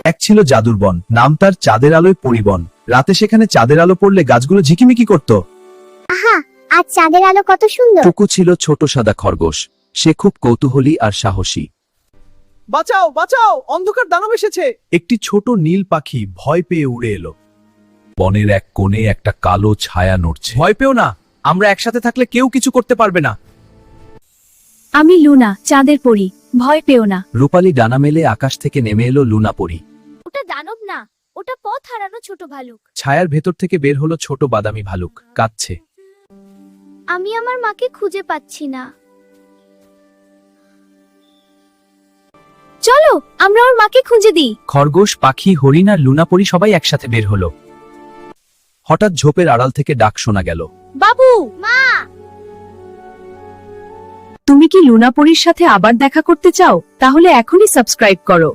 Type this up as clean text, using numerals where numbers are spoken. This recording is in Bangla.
এক ছিল জাদুর বন, নাম তার চাঁদের আলোয় পরিবন। রাতে সেখানে চাঁদের আলো পড়লে গাছগুলো ঝিকিমিকি করত। আহা, আজ চাঁদের আলো কত সুন্দর। টুকু ছিল ছোট সাদা খরগোশ, সে খুব কৌতূহলী আর সাহসী। বাঁচাও বাঁচাও, অন্ধকার দানব এসেছে। একটি ছোট নীল পাখি ভয় পেয়ে উড়ে এলো। বনের এক কোণে একটা কালো ছায়া নড়ছে। ভয় পেও না, আমরা একসাথে থাকলে কেউ কিছু করতে পারবে না। আমি লুনা, চাঁদের পরী, ভয় পেও না। রূপালী ডানা মেলে আকাশ থেকে নেমে এলো লুনা পরী। ওটা দানব না, ওটা পথ হারানো ছোট ভালুক। ছায়ার ভেতর থেকে বের হলো ছোট বাদামি ভালুক, কাঁদছে। আমি আমার মাকে খুঁজে পাচ্ছি না। চলো আমরা ওর মাকে খুঁজে দিই। খরগোশ, পাখি, হরিণ আর লুনা পরী সবাই একসাথে বের হলো। হঠাৎ ঝোপের আড়াল থেকে ডাক শোনা গেল। বাবু, মা, তুমি কি লুনা পরীর সাথে আবার দেখা করতে চাও? তাহলে এখনই সাবস্ক্রাইব করো।